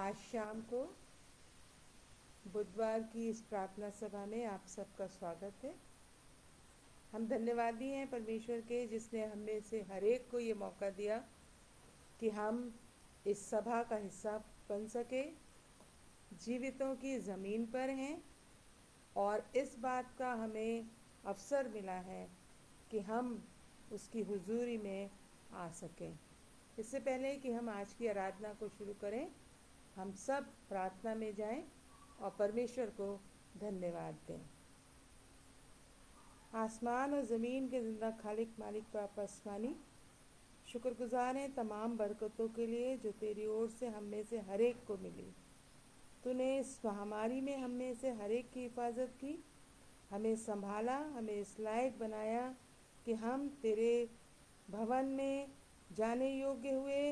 आज शाम को बुधवार की इस प्रार्थना सभा में आप सबका स्वागत है। हम धन्यवादी हैं परमेश्वर के, जिसने हमें से हर एक को ये मौका दिया कि हम इस सभा का हिस्सा बन सके। जीवितों की ज़मीन पर हैं और इस बात का हमें अवसर मिला है कि हम उसकी हुजूरी में आ सकें। इससे पहले कि हम आज की आराधना को शुरू करें, हम सब प्रार्थना में जाएं और परमेश्वर को धन्यवाद दें। आसमान और ज़मीन के जिंदा खालिक मालिक पाक आसमानी, शुक्रगुजार हैं तमाम बरकतों के लिए जो तेरी ओर से हम में से हर एक को मिली। तूने इस महामारी में हम में से हर एक की हिफाजत की, हमें संभाला, हमें इस लायक बनाया कि हम तेरे भवन में जाने योग्य हुए,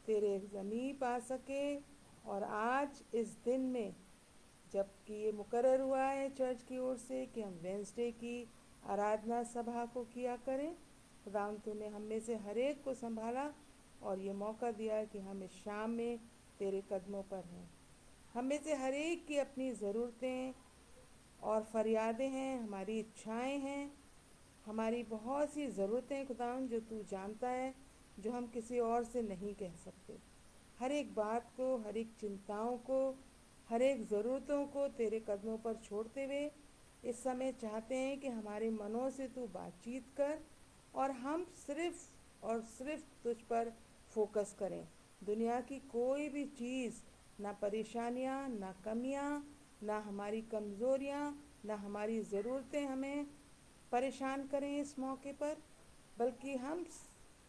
तेरे समीप आ सके। और आज इस दिन में जबकि ये मुकर्रर हुआ है चर्च की ओर से कि हम वेंसडे की आराधना सभा को किया करें, खुदावंद तूने हम में से हर एक को संभाला और ये मौका दिया कि हम इस शाम में तेरे कदमों पर हैं। हम में से हर एक की अपनी ज़रूरतें और फरियादें हैं, हमारी इच्छाएं हैं, हमारी बहुत सी ज़रूरतें खुदावंद जो तू जानता है, जो हम किसी और से नहीं कह सकते। हर एक बात को, हर एक चिंताओं को, हर एक ज़रूरतों को तेरे कदमों पर छोड़ते हुए इस समय चाहते हैं कि हमारे मनों से तू बातचीत कर और हम सिर्फ और सिर्फ तुझ पर फोकस करें। दुनिया की कोई भी चीज़, ना परेशानियाँ, ना कमियाँ, ना हमारी कमज़ोरियाँ, ना हमारी ज़रूरतें हमें परेशान करें इस मौके पर, बल्कि हम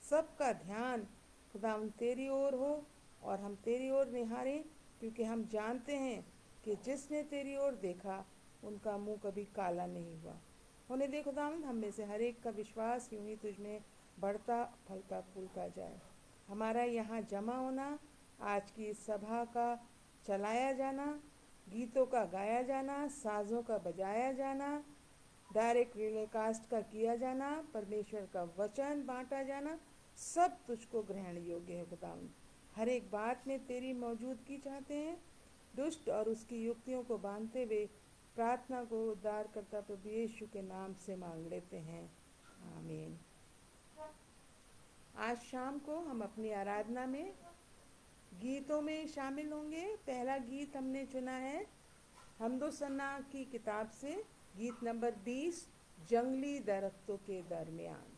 सबका ध्यान खुदावंद तेरी ओर हो और हम तेरी ओर निहारें, क्योंकि हम जानते हैं कि जिसने तेरी ओर देखा उनका मुंह कभी काला नहीं हुआ। होने दे खुदावंद हम में से हर एक का विश्वास यूं ही तुझ में बढ़ता फलता फूलता जाए। हमारा यहाँ जमा होना, आज की इस सभा का चलाया जाना, गीतों का गाया जाना, साज़ों का बजाया जाना, डायरेक्ट टेलीकास्ट का किया जाना, परमेश्वर का वचन बांटा जाना, सब तुझको ग्रहण योग्य है खुदावंद। हर एक बात में तेरी मौजूदगी चाहते हैं। दुष्ट और उसकी युक्तियों को बांधते हुए प्रार्थना को उद्धारकर्ता प्रभु यीशु के नाम से मांग लेते हैं, आमीन। आज शाम को हम अपनी आराधना में गीतों में शामिल होंगे। पहला गीत हमने चुना है हमदो सन्ना की किताब से, गीत नंबर 20, जंगली दरख्तों के दरमियान।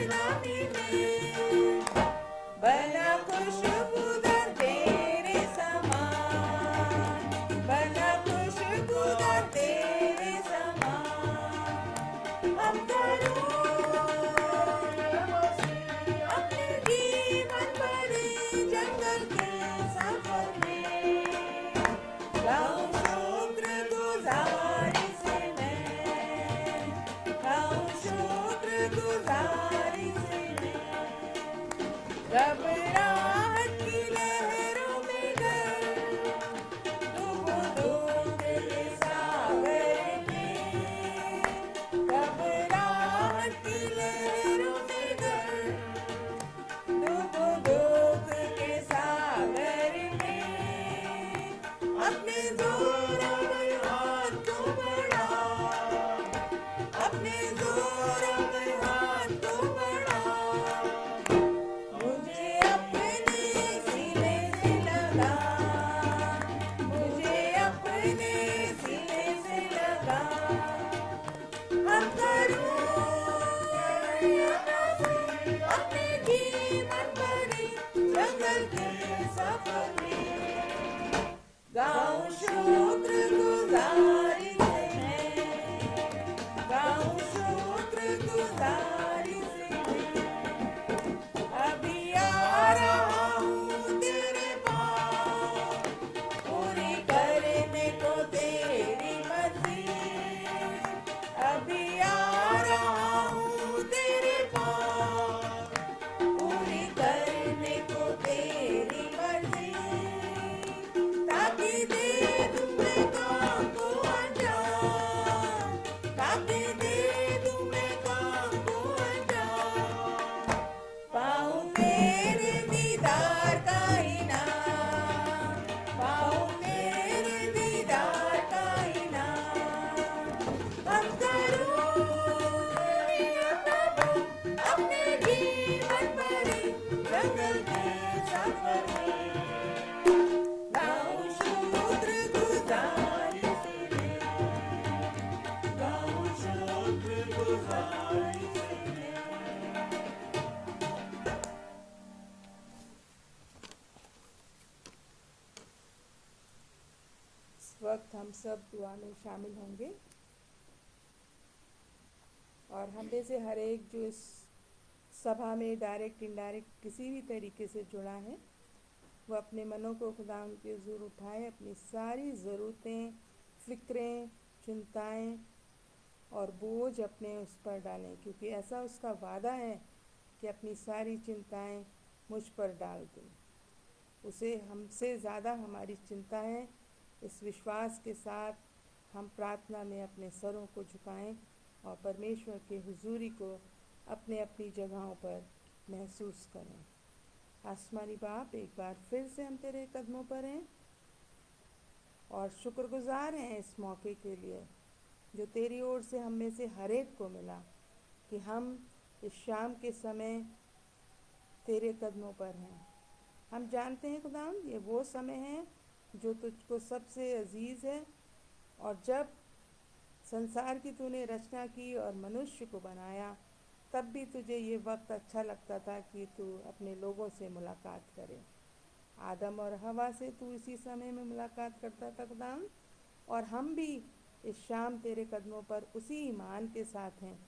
गुलामी में, बना खुशबूदार तेरे समान, बना खुशबूदार तेरे समान। हम करूं अपने जीवन भरे जंगल के सफर में, गाऊं शुक्रगुजारी से मैं, गाऊं शुक्रगुजारी से मैं। घबराहट की लहरों में डर, डूबूं दुख के सागर में, घबराहट की लहरों में डर, डूबूं दुख के सागर में। अपने जोरों में हाथ को बढ़ा, अपने जोरों में हाथ को बढ़ा, मुझे अपने सीने से लगा, मुझे अपने सीने से लगा। हम करूं अपने जीवन भरे जंगल के सफर में, गाऊं शुक्रगुजारी से मैं, गाऊं शुक्रगुजारी से मैं। अभी आ रहा हूँ तेरे पास, पूरी करने को तेरी मर्जी। अभी आ रहा हूँ तेरे पास, पूरी करने को तेरी मर्जी। ताकि दे दूं मैं काम को अंजाम, ताकि दे दूं मैं काम को अंजाम। पाऊं तेरे दीदार का इनाम, पाऊं तेरे दीदार का इनाम। हम करूं अपने जीवन भरे जंगल के सफर में, गाऊं शुक्रगुजारी से मैं, गाऊं शुक्रगुजारी से मैं। इस वक्त हम सब दुआ में शामिल होंगे और हम में से हर एक जो इस सभा में डायरेक्ट इनडायरेक्ट किसी भी तरीके से जुड़ा है, वो अपने मनों को खुदा उनके ज़रूर उठाए, अपनी सारी ज़रूरतें, फ़िक्रें, चिंताएं और बोझ अपने उस पर डालें, क्योंकि ऐसा उसका वादा है कि अपनी सारी चिंताएं मुझ पर डाल दे। उसे हमसे ज़्यादा हमारी चिंता है। इस विश्वास के साथ हम प्रार्थना में अपने सरों को झुकाएं और परमेश्वर के हुजूरी को अपने अपनी जगहों पर महसूस करें। आसमानी बाप, एक बार फिर से हम तेरे कदमों पर हैं और शुक्रगुजार हैं इस मौके के लिए जो तेरी ओर से हम में से हर एक को मिला, कि हम इस शाम के समय तेरे कदमों पर हैं। हम जानते हैं खुदाम, ये वो समय है जो तुझको सबसे अजीज़ है, और जब संसार की तूने रचना की और मनुष्य को बनाया, तब भी तुझे ये वक्त अच्छा लगता था कि तू अपने लोगों से मुलाकात करे। आदम और हवा से तू इसी समय में मुलाकात करता था खुदाम, और हम भी इस शाम तेरे कदमों पर उसी ईमान के साथ हैं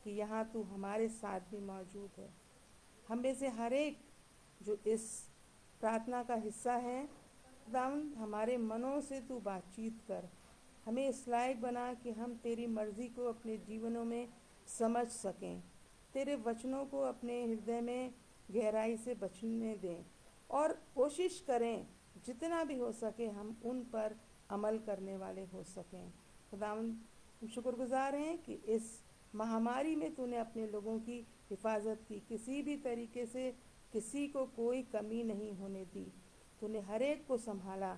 कि यहाँ तू हमारे साथ भी मौजूद है। हम में से हर एक जो इस प्रार्थना का हिस्सा है, खुदावंद हमारे मनों से तू बातचीत कर, हमें इस लायक बना कि हम तेरी मर्ज़ी को अपने जीवनों में समझ सकें, तेरे वचनों को अपने हृदय में गहराई से बचने दें और कोशिश करें जितना भी हो सके हम उन पर अमल करने वाले हो सकें। खुदावंद हम शुक्रगुजार हैं कि इस महामारी में तूने अपने लोगों की हिफाजत की, किसी भी तरीके से किसी को कोई कमी नहीं होने दी। तूने हर एक को संभाला।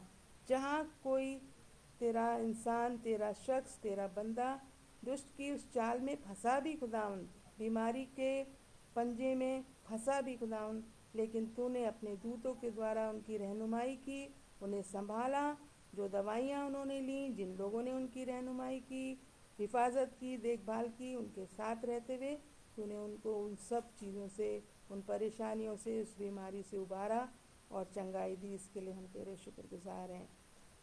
जहाँ कोई तेरा इंसान, तेरा शख्स, तेरा बंदा दुष्ट की उस चाल में फंसा भी खुदावंद, बीमारी के पंजे में फंसा भी खुदावंद, लेकिन तूने अपने दूतों के द्वारा उनकी रहनुमाई की, उन्हें संभाला। जो दवाइयाँ उन्होंने ली, जिन लोगों ने उनकी रहनुमाई की, हिफाजत की, देखभाल की, उनके साथ रहते हुए तूने उनको उन सब चीज़ों से, उन परेशानियों से, उस बीमारी से उबारा और चंगाई दी। इसके लिए हम तेरे शुक्रगुजार हैं।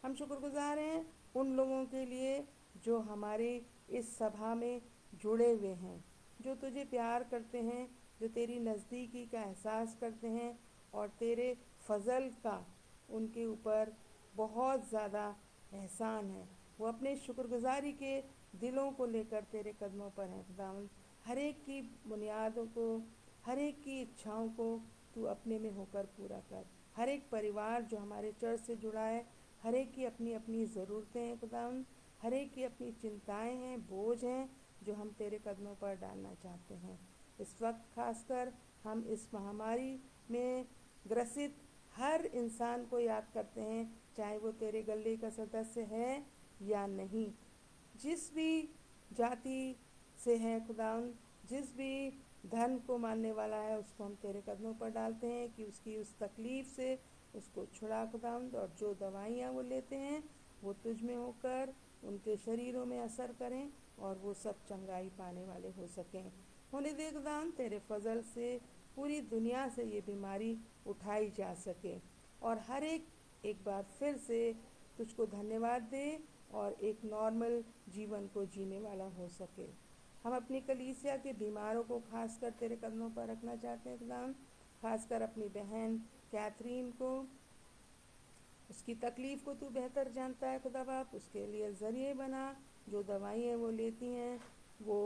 हम शुक्रगुजार हैं उन लोगों के लिए जो हमारे इस सभा में जुड़े हुए हैं, जो तुझे प्यार करते हैं, जो तेरी नज़दीकी का एहसास करते हैं और तेरे फजल का उनके ऊपर बहुत ज़्यादा एहसान है। वो अपने शुक्रगुजारी के दिलों को लेकर तेरे कदमों पर हैं खुदावंद। हर एक की बुनियादों को, हर एक की इच्छाओं को तू अपने में होकर पूरा कर। हर एक परिवार जो हमारे चर्च से जुड़ा है, हर एक की अपनी अपनी ज़रूरतें हैं खुदावंद, हर एक की अपनी चिंताएं हैं, बोझ हैं जो हम तेरे कदमों पर डालना चाहते हैं। इस वक्त खासकर हम इस महामारी में ग्रसित हर इंसान को याद करते हैं, चाहे वो तेरे गले का सदस्य है या नहीं, जिस भी जाति से है खुदावंद, जिस भी धर्म को मानने वाला है, उसको हम तेरे कदमों पर डालते हैं कि उसकी उस तकलीफ़ से उसको छुड़ा खुदावंद। और जो दवाइयाँ वो लेते हैं वो तुझ में होकर उनके शरीरों में असर करें और वो सब चंगाई पाने वाले हो सकें। होने दे खुदावंद, तेरे फजल से पूरी दुनिया से ये बीमारी उठाई जा सके और हर एक बार फिर से तुझको धन्यवाद दे और एक नॉर्मल जीवन को जीने वाला हो सके। हम अपनी कलीसिया के बीमारों को खासकर तेरे कदमों पर रखना चाहते हैं खुदावंद, खासकर अपनी बहन कैथरीन को, उसकी तकलीफ़ को तू बेहतर जानता है खुदा बाप। उसके लिए ज़रिए बना, जो दवाइयाँ वो लेती हैं वो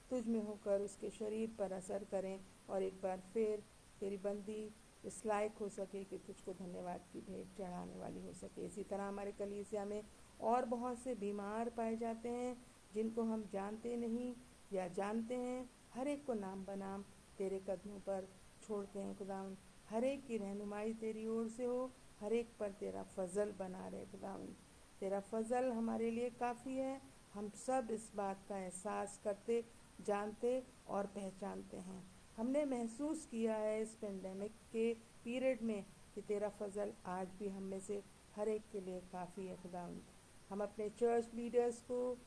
तुझ में होकर उसके शरीर पर असर करें और एक बार फिर तेरी बंदी इस लायक हो सके कि तुझको धन्यवाद की भेंट चढ़ाने वाली हो सके। इसी तरह हमारे कलीसिया में और बहुत से बीमार पाए जाते हैं जिनको हम जानते नहीं या जानते हैं, हर एक को नाम बनाम तेरे कदमों पर छोड़ते हैं खुदावंद। हर एक की रहनुमाई तेरी ओर से हो, हर एक पर तेरा फजल बना रहे खुदावंद। तेरा फजल हमारे लिए काफ़ी है। हम सब इस बात का एहसास करते, जानते और पहचानते हैं। हमने महसूस किया है इस पेंडेमिक के पीरियड में कि तेरा फजल आज भी हम में से हर एक के लिए काफ़ी है खुदावंद। हम अपने चर्च लीडर्स को,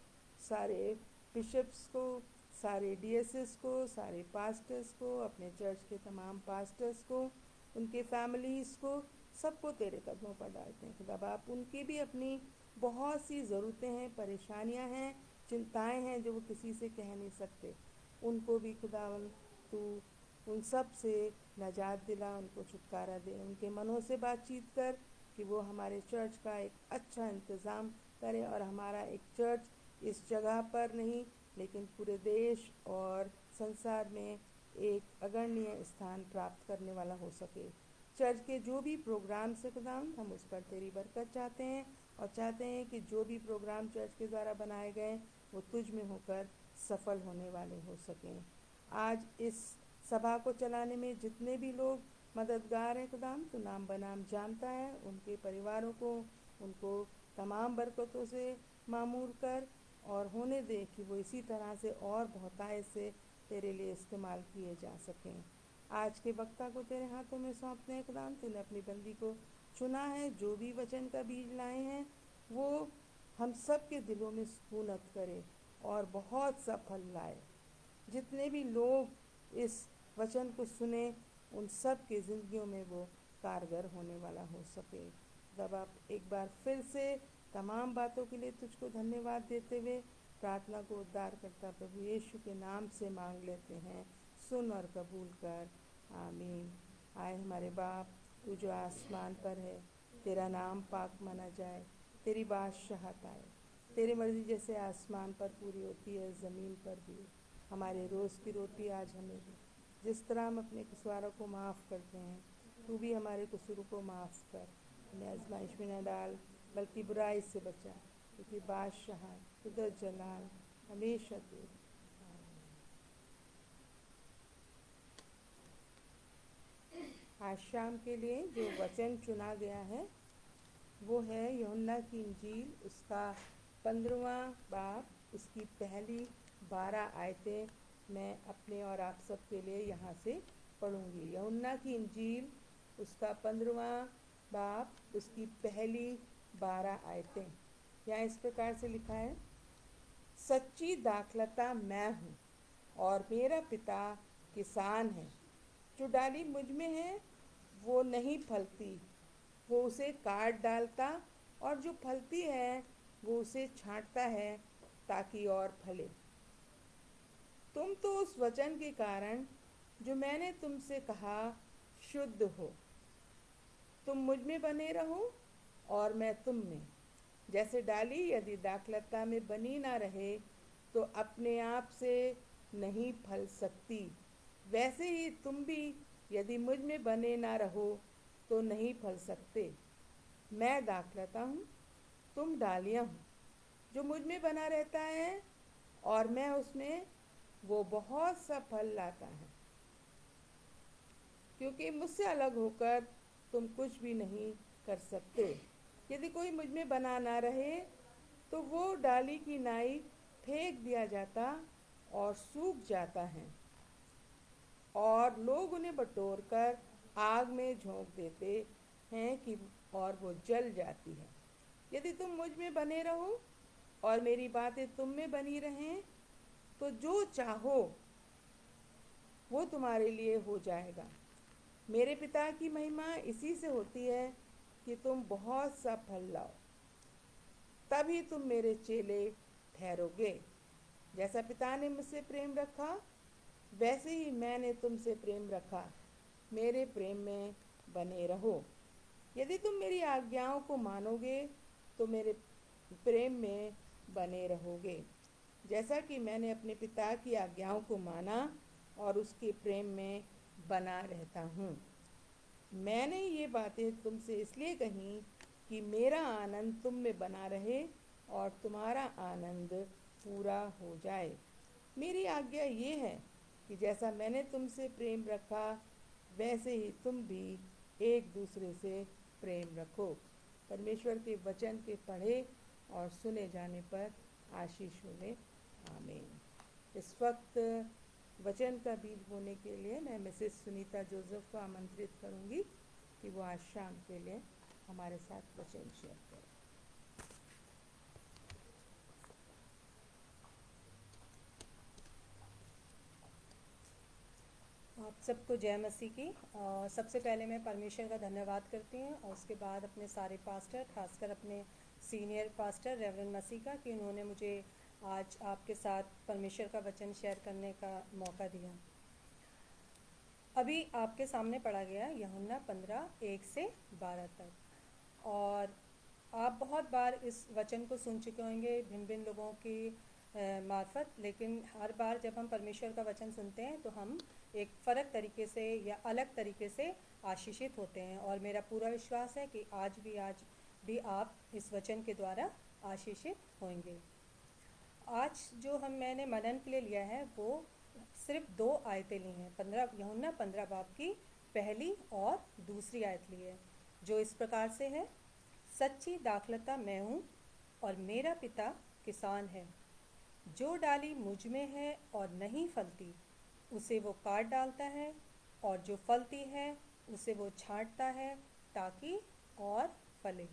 सारे बिशप्स को, सारे डीएसएस को, सारे पास्टर्स को, अपने चर्च के तमाम पास्टर्स को, उनके फैमिलीज़ को, सबको तेरे कदमों पर डालते हैं खुदा बाप। उनकी भी अपनी बहुत सी ज़रूरतें हैं, परेशानियां हैं, चिंताएं हैं जो वो किसी से कह नहीं सकते। उनको भी खुदावन तू उन सब से नजात दिला, उनको छुटकारा दे। उनके मनों से बातचीत कर कि वो हमारे चर्च का एक अच्छा इंतज़ाम करें और हमारा एक चर्च इस जगह पर नहीं लेकिन पूरे देश और संसार में एक अग्रणीय स्थान प्राप्त करने वाला हो सके। चर्च के जो भी प्रोग्राम से खुदावंद, हम उस पर तेरी बरकत चाहते हैं और चाहते हैं कि जो भी प्रोग्राम चर्च के द्वारा बनाए गए वो तुझ में होकर सफल होने वाले हो सकें। आज इस सभा को चलाने में जितने भी लोग मददगार हैं खुदावंद, तो नाम बनाम जानता है, उनके परिवारों को, उनको तमाम बरकतों से मामूर कर और होने दे कि वो इसी तरह से और बहुतायत से तेरे लिए इस्तेमाल किए जा सकें। आज के वक्ता को तेरे हाथों में सौंपते हैं खुदाम। तूने अपनी बंदी को चुना है, जो भी वचन का बीज लाए हैं वो हम सब के दिलों में सुकूनत करे और बहुत सा फल लाए। जितने भी लोग इस वचन को सुने उन सब की ज़िंदगियों में वो कारगर होने वाला हो सके। तब आप एक बार फिर से तमाम बातों के लिए तुझको धन्यवाद देते हुए प्रार्थना को उद्धार करता प्रभु यीशु के नाम से मांग लेते हैं। सुन और कबूल कर, आमीन। आए हमारे बाप, तू जो आसमान पर है, तेरा नाम पाक माना जाए, तेरी बादशाहत आए, तेरी मर्जी जैसे आसमान पर पूरी होती है ज़मीन पर भी। हमारे रोज़ की रोटी आज हमें दे, जिस तरह हम अपने कसूरों को माफ़ करते हैं, तू भी हमारे कसूरों को माफ़ कर। हमें आजमाइश में न डाल बल्कि बुराई से बचा, क्योंकि बादशाह, कुदरत, जलाल हमेशा तेरे। आज शाम के लिए जो वचन चुना गया है वो है यूहन्ना की इंजील, उसका 15वां बाब, उसकी पहली 12 आयतें मैं अपने और आप सब के लिए यहाँ से पढ़ूँगी। यूहन्ना की इंजील, उसका 15वां बाब, उसकी पहली 12 आयतें। यहाँ इस प्रकार से लिखा है, सच्ची दाखलता मैं हूँ, और मेरा पिता किसान है। जो डाली मुझ में है वो नहीं फलती, वो उसे काट डालता, और जो फलती है वो उसे छांटता है ताकि और फले। तुम तो उस वचन के कारण जो मैंने तुमसे कहा शुद्ध हो। तुम मुझ में बने रहो और मैं तुम में। जैसे डाली यदि दाखलता में बनी ना रहे तो अपने आप से नहीं फल सकती, वैसे ही तुम भी यदि मुझ में बने ना रहो तो नहीं फल सकते। मैं दाखलता हूँ, तुम डालियाँ हो। जो मुझ में बना रहता है और मैं उसमें, वो बहुत सा फल लाता है, क्योंकि मुझसे अलग होकर तुम कुछ भी नहीं कर सकते। यदि कोई मुझ में बना ना रहे तो वो डाली की नाई फेंक दिया जाता और सूख जाता है, और लोग उन्हें बटोर कर आग में झोंक देते हैं कि और वो जल जाती है। यदि तुम मुझ में बने रहो और मेरी बातें तुम में बनी रहें तो जो चाहो वो तुम्हारे लिए हो जाएगा। मेरे पिता की महिमा इसी से होती है कि तुम बहुत सा फल लाओ, तभी तुम मेरे चेले ठहरोगे। जैसा पिता ने मुझसे प्रेम रखा वैसे ही मैंने तुमसे प्रेम रखा। मेरे प्रेम में बने रहो। यदि तुम मेरी आज्ञाओं को मानोगे तो मेरे प्रेम में बने रहोगे, जैसा कि मैंने अपने पिता की आज्ञाओं को माना और उसके प्रेम में बना रहता हूँ। मैंने ये बातें तुमसे इसलिए कहीं कि मेरा आनंद तुम में बना रहे और तुम्हारा आनंद पूरा हो जाए। मेरी आज्ञा ये है कि जैसा मैंने तुमसे प्रेम रखा वैसे ही तुम भी एक दूसरे से प्रेम रखो। परमेश्वर के वचन के पढ़े और सुने जाने पर आशीष होने। आमीन। इस वक्त वचन का बीज बोने के लिए मैं मिसेस सुनीता जोसेफ को आमंत्रित करूंगी कि वो आज शाम के लिए हमारे साथ वचन शेयर करें। आप सबको जय मसीह की। सबसे पहले मैं परमेश्वर का धन्यवाद करती हूँ और उसके बाद अपने सारे पास्टर, खासकर अपने सीनियर पास्टर रेवरेंड मसीह का, कि उन्होंने मुझे आज आपके साथ परमेश्वर का वचन शेयर करने का मौका दिया। अभी आपके सामने पढ़ा गया यूहन्ना 15:1 से 12 तक, और आप बहुत बार इस वचन को सुन चुके होंगे भिन्न भिन्न लोगों की मार्फत, लेकिन हर बार जब हम परमेश्वर का वचन सुनते हैं तो हम एक फ़र्क तरीके से या अलग तरीके से आशीषित होते हैं। और मेरा पूरा विश्वास है कि आज भी आप इस वचन के द्वारा आशीषित होंगे। आज जो मैंने मनन के लिए लिया है वो सिर्फ 2 आयतें ली हैं। यूहन्ना 15 बाब की पहली और दूसरी आयत ली है, जो इस प्रकार से है। सच्ची दाखलता मैं हूँ और मेरा पिता किसान है। जो डाली मुझ में है और नहीं फलती उसे वो काट डालता है, और जो फलती है उसे वो छांटता है ताकि और फले।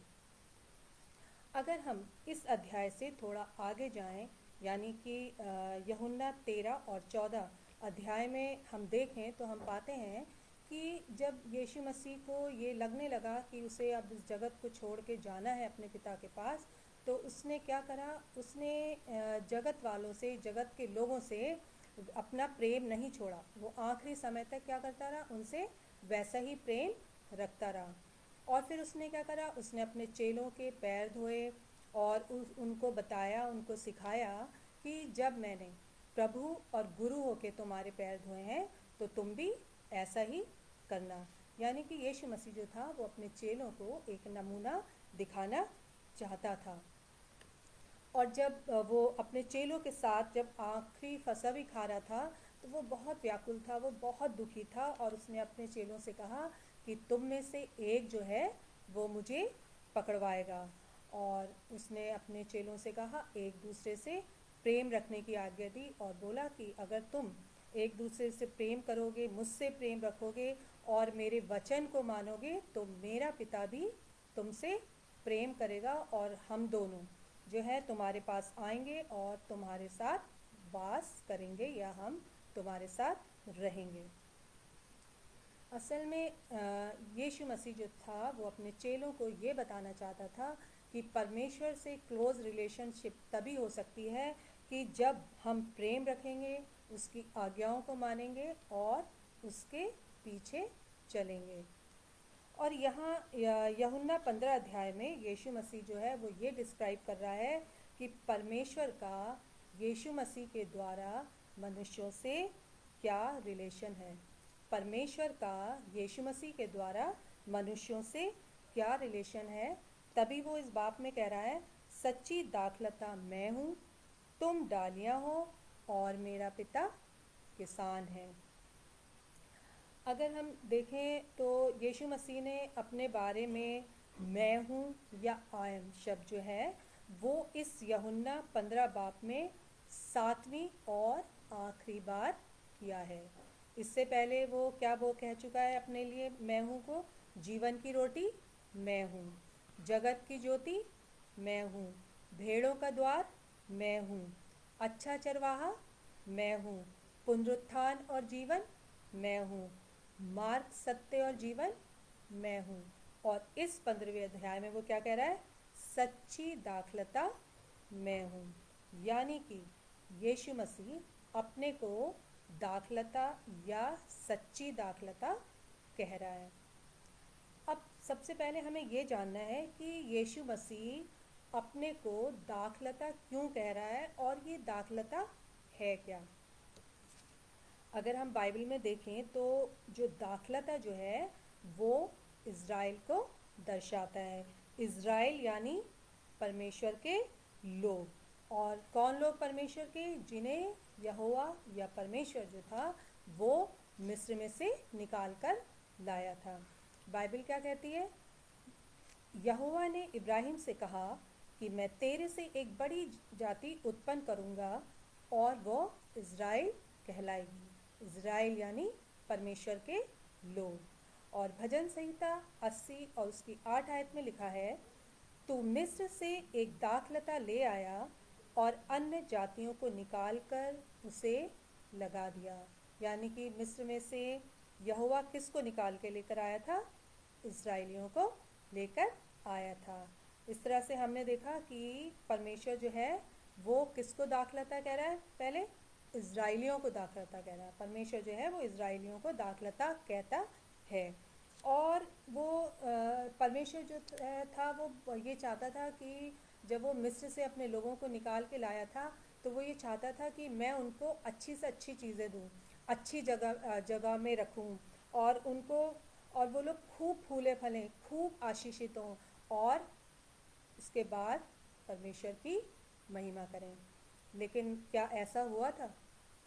अगर हम इस अध्याय से थोड़ा आगे जाएं, यानी कि यूहन्ना 13 और 14 अध्याय में हम देखें तो हम पाते हैं कि जब यीशु मसीह को ये लगने लगा कि उसे अब इस जगत को छोड़ के जाना है अपने पिता के पास, तो उसने क्या करा, उसने जगत वालों से, जगत के लोगों से अपना प्रेम नहीं छोड़ा। वो आखिरी समय तक क्या करता रहा, उनसे वैसा ही प्रेम रखता रहा। और फिर उसने क्या करा, उसने अपने चेलों के पैर धोए और उनको बताया, उनको सिखाया कि जब मैंने प्रभु और गुरु होके तुम्हारे पैर धोए हैं तो तुम भी ऐसा ही करना। यानी कि यीशु मसीह जो था वो अपने चेलों को एक नमूना दिखाना चाहता था। और जब वो अपने चेलों के साथ जब आखिरी फसह भी खा रहा था तो वो बहुत व्याकुल था, वो बहुत दुखी था, और उसने अपने चेलों से कहा कि तुम में से एक जो है वो मुझे पकड़वाएगा। और उसने अपने चेलों से कहा, एक दूसरे से प्रेम रखने की आज्ञा दी, और बोला कि अगर तुम एक दूसरे से प्रेम करोगे, मुझसे प्रेम रखोगे और मेरे वचन को मानोगे तो मेरा पिता भी तुमसे प्रेम करेगा, और हम दोनों जो है तुम्हारे पास आएंगे और तुम्हारे साथ वास करेंगे या हम तुम्हारे साथ रहेंगे। असल में यीशु मसीह जो था वो अपने चेलों को ये बताना चाहता था कि परमेश्वर से क्लोज़ रिलेशनशिप तभी हो सकती है कि जब हम प्रेम रखेंगे, उसकी आज्ञाओं को मानेंगे और उसके पीछे चलेंगे। और यहाँ यूहन्ना 15 अध्याय में यीशु मसीह जो है वो ये डिस्क्राइब कर रहा है कि परमेश्वर का यीशु मसीह के द्वारा मनुष्यों से क्या रिलेशन है। परमेश्वर का यीशु मसीह के द्वारा मनुष्यों से क्या रिलेशन है। तभी वो इस बात में कह रहा है, सच्ची दाखलता मैं हूँ, तुम डालियाँ हो और मेरा पिता किसान है। अगर हम देखें तो यीशु मसीह ने अपने बारे में मैं हूँ या आई एम शब्द जो है वो इस यूहन्ना 15 बाब में 7वीं और आखिरी बार किया है। इससे पहले वो कह चुका है अपने लिए मैं हूँ को, जीवन की रोटी मैं हूँ, जगत की ज्योति मैं हूँ, भेड़ों का द्वार मैं हूँ, अच्छा चरवाहा मैं हूँ, पुनरुत्थान और जीवन मैं हूँ, मार्ग सत्य और जीवन मैं हूँ। और इस 15वें अध्याय में वो क्या कह रहा है, सच्ची दाखलता मैं हूँ। यानी कि यीशु मसीह अपने को दाखलता या सच्ची दाखलता कह रहा है। अब सबसे पहले हमें ये जानना है कि यीशु मसीह अपने को दाखलता क्यों कह रहा है और ये दाखलता है क्या। अगर हम बाइबल में देखें तो जो दाखलता जो है वो इज़राइल को दर्शाता है। इज़राइल यानी परमेश्वर के लोग। और कौन लोग परमेश्वर के, जिन्हें यहोवा या परमेश्वर जो था वो मिस्र में से निकाल कर लाया था। बाइबल क्या कहती है, यहोवा ने इब्राहिम से कहा कि मैं तेरे से एक बड़ी जाति उत्पन्न करूंगा और वो इज़राइल कहलाएगी। इज़राइल यानी परमेश्वर के लोग। और भजन संहिता 80 और उसकी 8 आयत में लिखा है, तू मिस्र से एक दाखलता ले आया और अन्य जातियों को निकाल कर उसे लगा दिया। यानी कि मिस्र में से यहोवा किसको निकाल के लेकर आया था, इज़राइलियों को लेकर आया था। इस तरह से हमने देखा कि परमेश्वर जो है वो किसको दाखलता कह रहा है, पहले इज़राइलियों को दाखलता कह रहा है। परमेश्वर जो है वो इज़राइलियों को दाखलता कहता है। और वो परमेश्वर जो था वो ये चाहता था कि जब वो मिस्र से अपने लोगों को निकाल के लाया था तो वो ये चाहता था कि मैं उनको अच्छी से अच्छी चीज़ें दूँ, अच्छी जगह जगह में रखूँ और उनको, और वो लोग खूब फूले फलें, खूब आशीषित हों और उसके बाद परमेश्वर की महिमा करें। लेकिन क्या ऐसा हुआ था?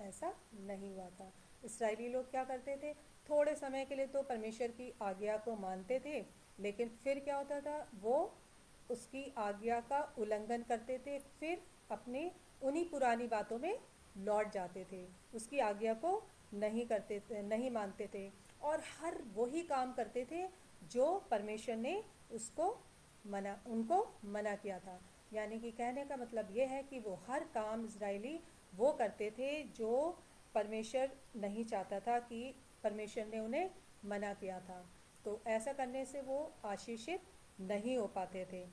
ऐसा नहीं हुआ था। इस्राएली लोग क्या करते थे, थोड़े समय के लिए तो परमेश्वर की आज्ञा को मानते थे, लेकिन फिर क्या होता था, वो उसकी आज्ञा का उल्लंघन करते थे, फिर अपने उन्हीं पुरानी बातों में लौट जाते थे, उसकी आज्ञा को नहीं करते थे, नहीं मानते थे और हर वही काम करते थे जो परमेश्वर ने उनको मना किया था। यानी कि कहने का मतलब ये है कि वो हर काम इजरायली वो करते थे जो परमेश्वर नहीं चाहता था, कि परमेश्वर ने उन्हें मना किया था। तो ऐसा करने से वो आशीषित नहीं हो पाते थे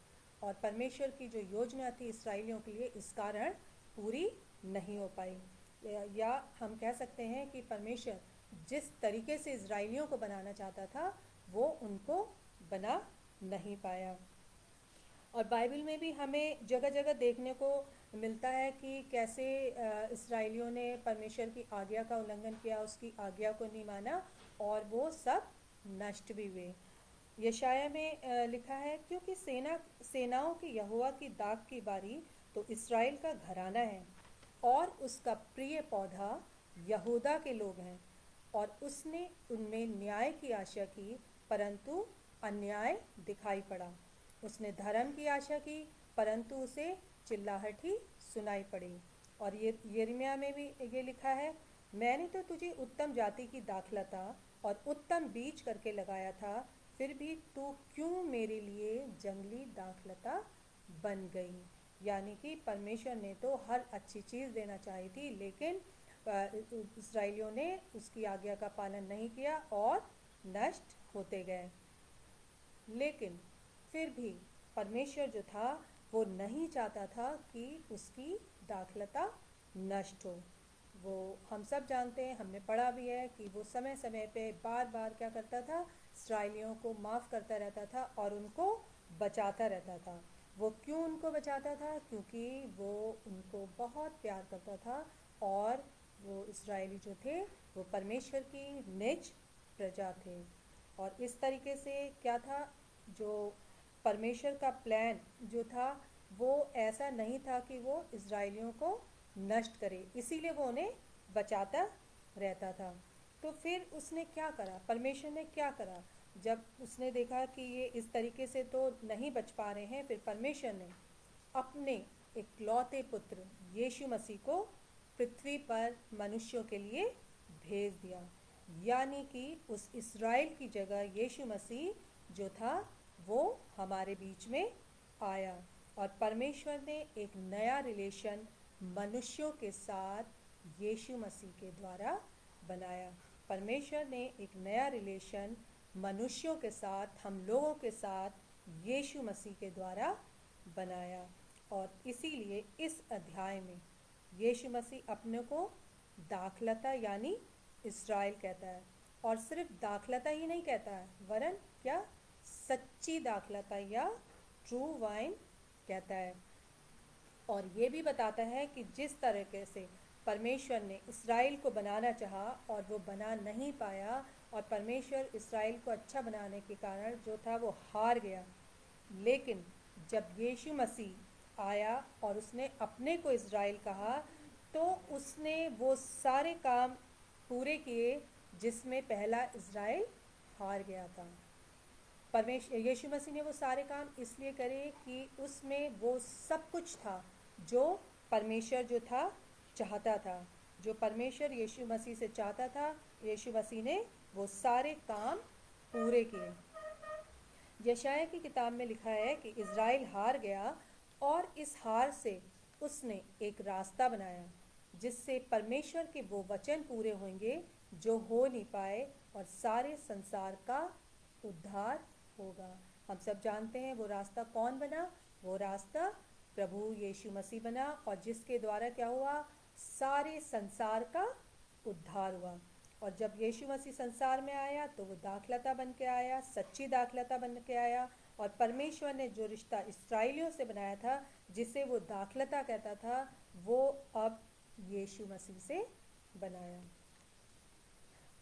और परमेश्वर की जो योजना थी इस्राएलियों के लिए इस कारण पूरी नहीं हो पाई। या हम कह सकते हैं कि परमेश्वर जिस तरीके से इजराइलियों को बनाना चाहता था वो उनको बना नहीं पाया। और बाइबल में भी हमें जगह जगह देखने को मिलता है कि कैसे इस्राएलियों ने परमेश्वर की आज्ञा का उल्लंघन किया, उसकी आज्ञा को नहीं माना और वो सब नष्ट भी हुए। यशाया में लिखा है, क्योंकि सेनाओं के यहोवा की दाग की बारी तो इस्राएल का घराना है और उसका प्रिय पौधा यहूदा के लोग हैं, और उसने उनमें न्याय की आशा की परंतु अन्याय दिखाई पड़ा। उसने धर्म की आशा की परंतु उसे चिल्लाहट ही सुनाई पड़ी। और ये यिर्मयाह में भी ये लिखा है, मैंने तो तुझे उत्तम जाति की दाखलता और उत्तम बीज करके लगाया था, फिर भी तू क्यों मेरे लिए जंगली दाखलता बन गई। यानी कि परमेश्वर ने तो हर अच्छी चीज़ देना चाही थी, लेकिन इसराइलियों ने उसकी आज्ञा का पालन नहीं किया और नष्ट होते गए। लेकिन फिर भी परमेश्वर जो था वो नहीं चाहता था कि उसकी दाखलता नष्ट हो। वो हम सब जानते हैं, हमने पढ़ा भी है कि वो समय समय पे बार बार क्या करता था, इसराइलियों को माफ़ करता रहता था और उनको बचाता रहता था। वो क्यों उनको बचाता था? क्योंकि वो उनको बहुत प्यार करता था और वो इसराइली जो थे वो परमेश्वर की निज प्रजा थे। और इस तरीके से क्या था, जो परमेश्वर का प्लान जो था वो ऐसा नहीं था कि वो इज़राइलियों को नष्ट करे, इसीलिए वो उन्हें बचाता रहता था। तो फिर उसने क्या करा, परमेश्वर ने क्या करा? जब उसने देखा कि ये इस तरीके से तो नहीं बच पा रहे हैं, फिर परमेश्वर ने अपने इकलौते पुत्र यीशु मसीह को पृथ्वी पर मनुष्यों के लिए भेज दिया। यानी कि उस इज़राइल की जगह यीशु मसीह जो था वो हमारे बीच में आया और परमेश्वर ने एक नया रिलेशन मनुष्यों के साथ यीशु मसीह के द्वारा बनाया। परमेश्वर ने एक नया रिलेशन मनुष्यों के साथ, हम लोगों के साथ यीशु मसीह के द्वारा बनाया। और इसीलिए इस अध्याय में यीशु मसीह अपने को दाखलता यानी इज़राइल कहता है। और सिर्फ दाखलता ही नहीं कहता है, वरन क्या, सच्ची दाखलता या ट्रू वाइन कहता है। और ये भी बताता है कि जिस तरीके से परमेश्वर ने इसराइल को बनाना चाहा और वो बना नहीं पाया, और परमेश्वर इसराइल को अच्छा बनाने के कारण जो था वो हार गया, लेकिन जब यीशु मसीह आया और उसने अपने को इज़राइल कहा, तो उसने वो सारे काम पूरे किए जिसमें पहला इज़राइल हार गया था। परमेश्वर यीशु मसीह ने वो सारे काम इसलिए करे कि उसमें वो सब कुछ था जो परमेश्वर जो था चाहता था। जो परमेश्वर यीशु मसीह से चाहता था, यीशु मसीह ने वो सारे काम पूरे किए। यशाया की किताब में लिखा है कि इज़राइल हार गया और इस हार से उसने एक रास्ता बनाया जिससे परमेश्वर के वो वचन पूरे होंगे जो हो नहीं पाए और सारे संसार का उद्धार होगा। हम सब जानते हैं वो रास्ता कौन बना। वो रास्ता प्रभु यीशु मसीह बना और जिसके द्वारा क्या हुआ, सारे संसार का उद्धार हुआ। और जब यीशु मसीह संसार में आया तो वो दाखलता बन के आया, सच्ची दाखलता बन के आया। और परमेश्वर ने जो रिश्ता इसराइलियों से बनाया था, जिसे वो दाखलता कहता था, वो अब यीशु मसीह से बनाया।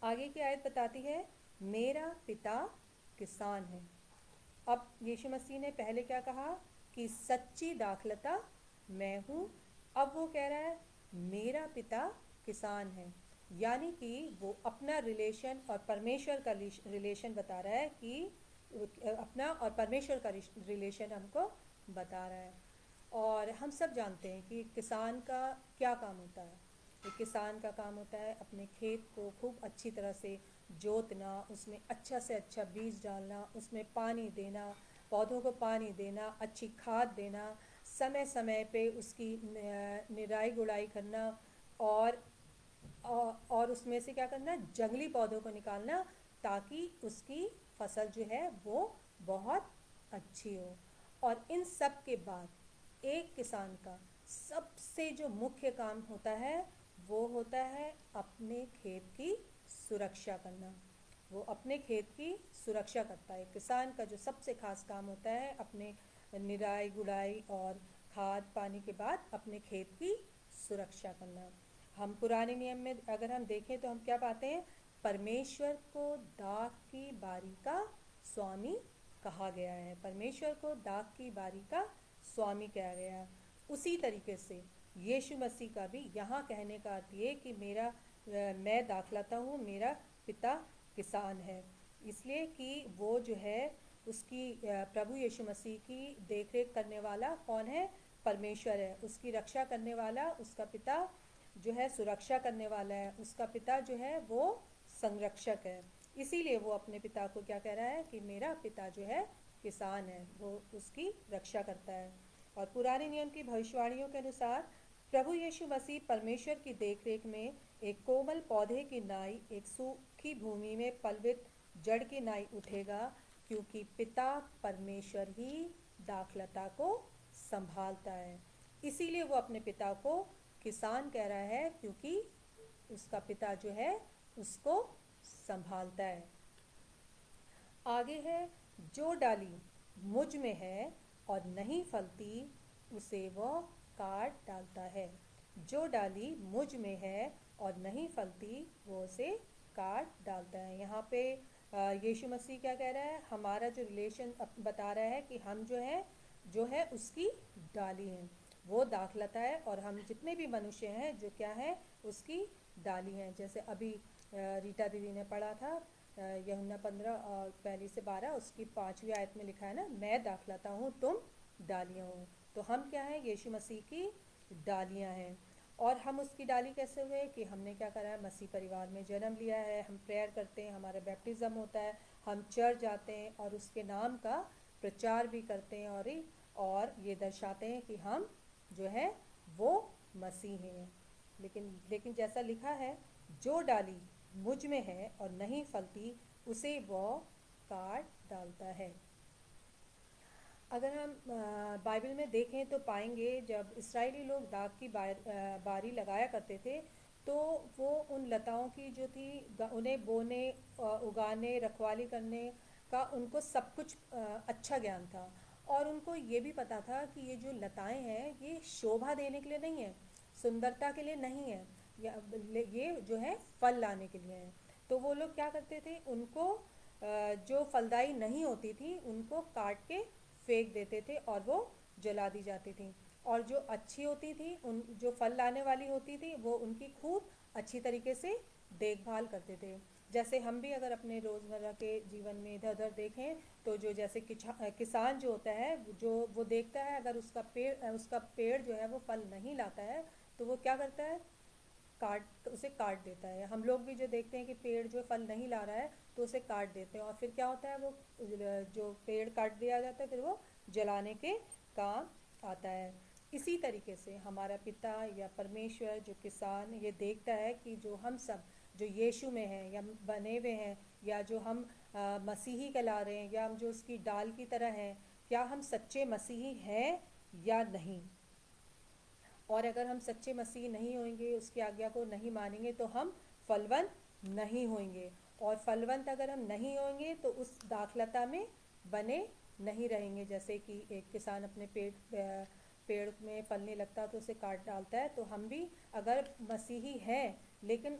आगे की आयत बताती है, मेरा पिता किसान है। अब यीशु मसीह ने पहले क्या कहा कि सच्ची दाखलता मैं हूँ। अब वो कह रहा है मेरा पिता किसान है, यानी कि वो अपना रिलेशन और परमेश्वर का रिलेशन बता रहा है कि अपना और परमेश्वर का रिलेशन हमको बता रहा है। और हम सब जानते हैं कि किसान का क्या काम होता है। एक किसान का काम होता है अपने खेत को खूब अच्छी तरह से जोतना, उसमें अच्छा से अच्छा बीज डालना, उसमें पानी देना, पौधों को पानी देना, अच्छी खाद देना, समय समय पे उसकी निराई गुड़ाई करना, और और उसमें से क्या करना, जंगली पौधों को निकालना, ताकि उसकी फसल जो है वो बहुत अच्छी हो। और इन सब के बाद एक किसान का सबसे जो मुख्य काम होता है वो होता है अपने खेत की सुरक्षा करना। वो अपने खेत की सुरक्षा करता है। किसान का जो सबसे खास काम होता है अपने निराई गुड़ाई और खाद पानी के बाद अपने खेत की सुरक्षा करना। हम पुराने नियम में अगर हम देखें तो हम क्या पाते हैं, परमेश्वर को दाख की बारी का स्वामी कहा गया है। परमेश्वर को दाख की बारी का स्वामी कहा गया है। उसी तरीके से यीशु मसीह का भी यहाँ कहने का अर्थ ये कि मैं दाखलता हूँ, मेरा पिता किसान है। इसलिए कि वो जो है उसकी प्रभु यीशु मसीह की देखरेख करने वाला कौन है, परमेश्वर है। उसकी रक्षा करने वाला उसका पिता जो है, सुरक्षा करने वाला है उसका पिता जो है वो संरक्षक है। इसीलिए वो अपने पिता को क्या कह रहा है कि मेरा पिता जो है किसान है, वो उसकी रक्षा करता है। और पुराने नियम की भविष्यवाणियों के अनुसार प्रभु यीशु मसीह परमेश्वर की देखरेख में एक कोमल पौधे की नाई एक सूखी भूमि में पलवित जड़ की नाई उठेगा, क्योंकि पिता परमेश्वर ही दाखलता को संभालता है। इसीलिए वो अपने पिता को किसान कह रहा है, क्योंकि उसका पिता जो है उसको संभालता है। आगे है, जो डाली मुझ में है और नहीं फलती उसे वह काट डालता है। जो डाली मुझ में है और नहीं फलती वो उसे काट डालता है। यहाँ पे यीशु मसीह क्या कह रहा है, हमारा जो रिलेशन बता रहा है कि हम जो है उसकी डाली हैं, वो दाखलता है, और हम जितने भी मनुष्य हैं जो क्या है उसकी डाली हैं। जैसे अभी रीटा दीदी ने पढ़ा था यूहन्ना 15 और 1 से 12, उसकी 5वीं आयत में लिखा है ना, मैं दाखलता हूँ तुम डालियाँ हो। तो हम क्या हैं, यीशु मसीह की डालियाँ हैं। और हम उसकी डाली कैसे हुए कि हमने क्या करा है, मसीह परिवार में जन्म लिया है, हम प्रेयर करते हैं, हमारा बैप्टिज़्म होता है, हम चर्च जाते हैं और उसके नाम का प्रचार भी करते हैं, और ये दर्शाते हैं कि हम जो है वो मसीह हैं। लेकिन जैसा लिखा है, जो डाली मुझ में है और नहीं फलती उसे वो काट डालता है। अगर हम बाइबल में देखें तो पाएंगे, जब इस्राएली लोग दाग की बारी लगाया करते थे, तो वो उन लताओं की जो थी उन्हें बोने, उगाने, रखवाली करने का उनको सब कुछ अच्छा ज्ञान था। और उनको ये भी पता था कि ये जो लताएं हैं ये शोभा देने के लिए नहीं है, सुंदरता के लिए नहीं है, ये जो है फल लाने के लिए है। तो वो लोग क्या करते थे, उनको जो फलदायी नहीं होती थी उनको काट के फेंक देते थे और वो जला दी जाती थी। और जो अच्छी होती थी, उन जो फल लाने वाली होती थी, वो उनकी खूब अच्छी तरीके से देखभाल करते थे। जैसे हम भी अगर अपने रोज़मर्रा के जीवन में इधर उधर देखें, तो जो जैसे किसान जो होता है, जो वो देखता है अगर उसका पेड़ जो है वो फल नहीं लाता है, तो वो क्या करता है, उसे काट देता है। हम लोग भी जो देखते हैं कि पेड़ जो फल नहीं ला रहा है तो उसे काट देते हैं, और फिर क्या होता है, वो जो पेड़ काट दिया जाता है फिर वो जलाने के काम आता है। इसी तरीके से हमारा पिता या परमेश्वर जो किसान ये देखता है कि जो हम सब जो यीशु में हैं या बने हुए हैं, या जो हम मसीही कहला रहे हैं, या हम जो उसकी डाल की तरह हैं, क्या हम सच्चे मसीही हैं या नहीं। और अगर हम सच्चे मसीह नहीं होंगे, उसकी आज्ञा को नहीं मानेंगे, तो हम फलवंत नहीं होंगे। और फलवंत अगर हम नहीं होंगे तो उस दाखलता में बने नहीं रहेंगे। जैसे कि एक किसान अपने पेड़ में फल नहीं लगता तो उसे काट डालता है, तो हम भी अगर मसीही हैं लेकिन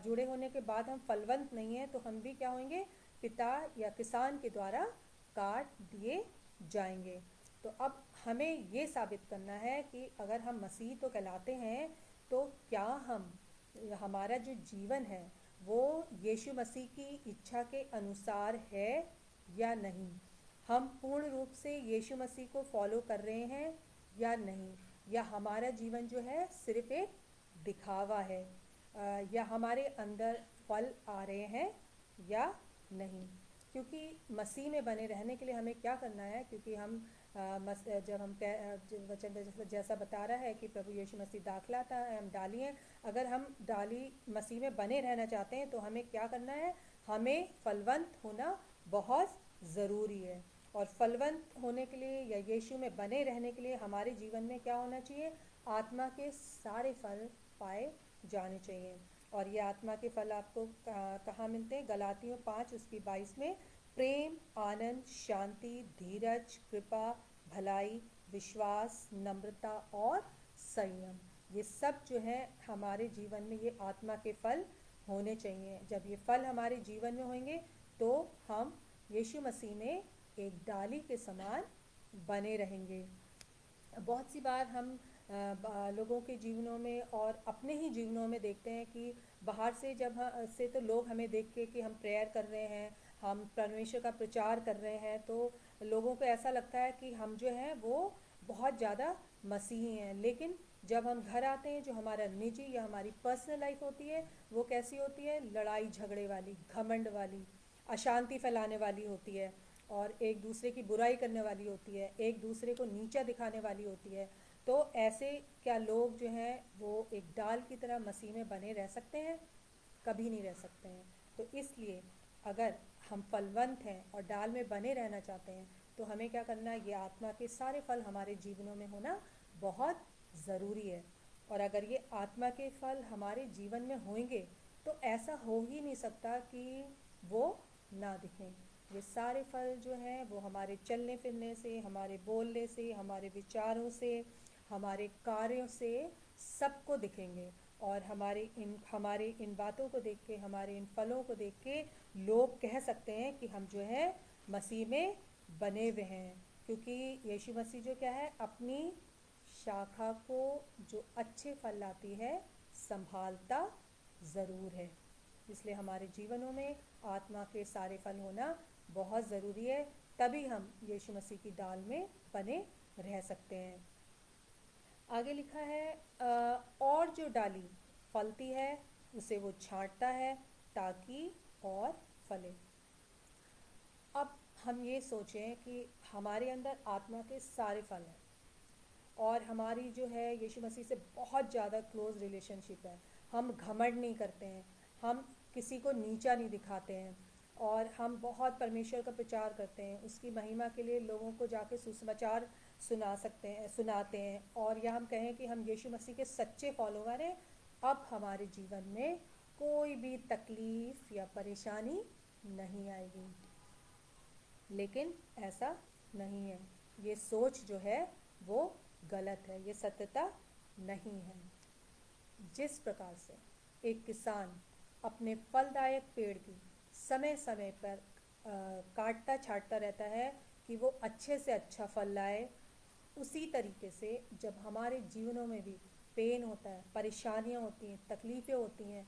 जुड़े होने के बाद हम फलवंत नहीं हैं, तो हम भी क्या होंगे, पिता या किसान के द्वारा काट दिए जाएंगे। तो अब हमें ये साबित करना है कि अगर हम मसीह तो कहलाते हैं, तो क्या हमारा जो जीवन है वो यीशु मसीह की इच्छा के अनुसार है या नहीं। हम पूर्ण रूप से यीशु मसीह को फॉलो कर रहे हैं या नहीं, या हमारा जीवन जो है सिर्फ एक दिखावा है, या हमारे अंदर फल आ रहे हैं या नहीं। क्योंकि मसीह में बने रहने के लिए हमें क्या करना है, क्योंकि हम जब हम वचन जैसा बता रहा है कि प्रभु यीशु मसीह दाखला था, हम डाली हैं। अगर हम डाली मसीह में बने रहना चाहते हैं तो हमें क्या करना है, हमें फलवंत होना बहुत ज़रूरी है। और फलवंत होने के लिए या यीशु में बने रहने के लिए हमारे जीवन में क्या होना चाहिए, आत्मा के सारे फल पाए जाने चाहिए। और ये आत्मा के फल आपको कहाँ मिलते हैं, गलातियों 5 उसकी 22 में, प्रेम, आनंद, शांति, धीरज, कृपा, भलाई, विश्वास, नम्रता और संयम। ये सब जो है हमारे जीवन में ये आत्मा के फल होने चाहिए। जब ये फल हमारे जीवन में होंगे तो हम यीशु मसीह में एक डाली के समान बने रहेंगे। बहुत सी बार हम लोगों के जीवनों में और अपने ही जीवनों में देखते हैं कि बाहर से से तो लोग हमें देख के कि हम प्रेयर कर रहे हैं, हम परमेश्वर का प्रचार कर रहे हैं, तो लोगों को ऐसा लगता है कि हम जो हैं वो बहुत ज़्यादा मसीही हैं। लेकिन जब हम घर आते हैं, जो हमारा निजी या हमारी पर्सनल लाइफ होती है वो कैसी होती है, लड़ाई झगड़े वाली, घमंड वाली, अशांति फैलाने वाली होती है। और एक दूसरे की बुराई करने वाली होती है, एक दूसरे को नीचा दिखाने वाली होती है। तो ऐसे क्या लोग जो हैं वो एक डाल की तरह मसीह में बने रह सकते हैं? कभी नहीं रह सकते हैं। तो इसलिए अगर हम फलवंत हैं और डाल में बने रहना चाहते हैं तो हमें क्या करना है, ये आत्मा के सारे फल हमारे जीवनों में होना बहुत ज़रूरी है। और अगर ये आत्मा के फल हमारे जीवन में होंगे तो ऐसा हो ही नहीं सकता कि वो ना दिखें। ये सारे फल जो हैं वो हमारे चलने फिरने से, हमारे बोलने से, हमारे विचारों से, हमारे कार्यों से सबको दिखेंगे। और हमारे इन बातों को देख के, हमारे इन फलों को देख के लोग कह सकते हैं कि हम जो है मसीह में बने हुए हैं। क्योंकि यीशु मसीह जो क्या है, अपनी शाखा को जो अच्छे फल लाती है संभालता ज़रूर है। इसलिए हमारे जीवनों में आत्मा के सारे फल होना बहुत ज़रूरी है, तभी हम यीशु मसीह की डाल में बने रह सकते हैं। आगे लिखा है और जो डाली फलती है उसे वो छांटता है ताकि और फले। अब हम ये सोचें कि हमारे अंदर आत्मा के सारे फल हैं और हमारी जो है यीशु मसीह से बहुत ज़्यादा क्लोज़ रिलेशनशिप है। हम घमंड नहीं करते हैं, हम किसी को नीचा नहीं दिखाते हैं, और हम बहुत परमेश्वर का प्रचार करते हैं, उसकी महिमा के लिए लोगों को जाके सुसमाचार सुनाते हैं, और या हम कहें कि हम यीशु मसीह के सच्चे फॉलोवर हैं। अब हमारे जीवन में कोई भी तकलीफ़ या परेशानी नहीं आएगी। लेकिन ऐसा नहीं है, ये सोच जो है वो गलत है, ये सत्यता नहीं है। जिस प्रकार से एक किसान अपने फलदायक पेड़ की समय समय पर काटता छांटता रहता है कि वो अच्छे से अच्छा फल लाए, उसी तरीके से जब हमारे जीवनों में भी पेन होता है, परेशानियाँ होती हैं, तकलीफ़ें होती हैं,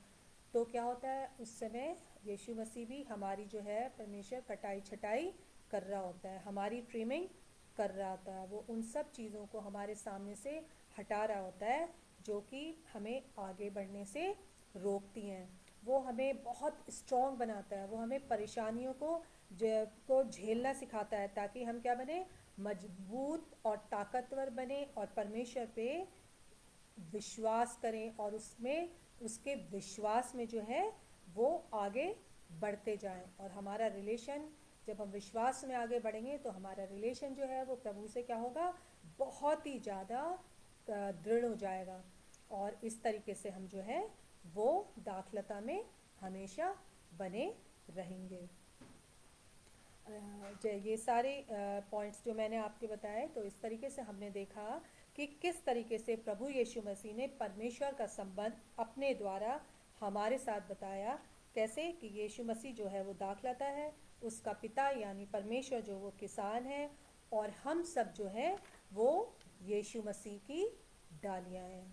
तो क्या होता है, उस समय यीशु मसीह भी हमारी जो है परमेश्वर कटाई छटाई कर रहा होता है, हमारी ट्रिमिंग कर रहा होता है। वो उन सब चीज़ों को हमारे सामने से हटा रहा होता है जो कि हमें आगे बढ़ने से रोकती हैं। वो हमें बहुत स्ट्रॉन्ग बनाता है, वो हमें परेशानियों को झेलना सिखाता है ताकि हम क्या बने, मजबूत और ताकतवर बने और परमेश्वर पे विश्वास करें, और उसमें उसके विश्वास में जो है वो आगे बढ़ते जाएं। और हमारा रिलेशन, जब हम विश्वास में आगे बढ़ेंगे तो हमारा रिलेशन जो है वो प्रभु से क्या होगा, बहुत ही ज़्यादा दृढ़ हो जाएगा, और इस तरीके से हम जो है वो दाखलता में हमेशा बने रहेंगे। ये सारे पॉइंट्स जो मैंने आपके बताए, तो इस तरीके से हमने देखा कि किस तरीके से प्रभु यीशु मसीह ने परमेश्वर का संबंध अपने द्वारा हमारे साथ बताया। कैसे कि यीशु मसीह जो है वो दाखलता है, उसका पिता यानी परमेश्वर जो वो किसान है, और हम सब जो है वो यीशु मसीह की डालियाँ हैं।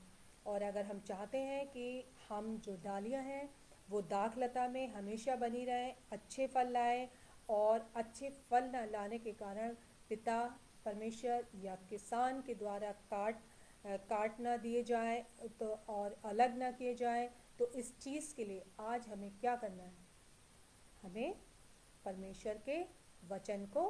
और अगर हम चाहते हैं कि हम जो डालियाँ हैं वो दाखलता में हमेशा बनी रहें, अच्छे फल लाएं, और अच्छे फल न लाने के कारण पिता परमेश्वर या किसान के द्वारा काट ना दिए जाएं, तो और अलग ना किए जाएं, तो इस चीज़ के लिए आज हमें क्या करना है, हमें परमेश्वर के वचन को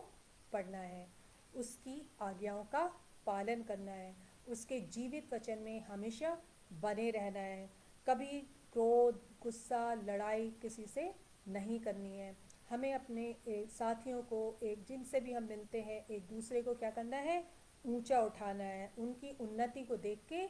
पढ़ना है, उसकी आज्ञाओं का पालन करना है, उसके जीवित वचन में हमेशा बने रहना है। कभी क्रोध, गुस्सा, लड़ाई किसी से नहीं करनी है। हमें अपने साथियों को, एक जिनसे भी हम मिलते हैं, एक दूसरे को क्या करना है, ऊंचा उठाना है, उनकी उन्नति को देख के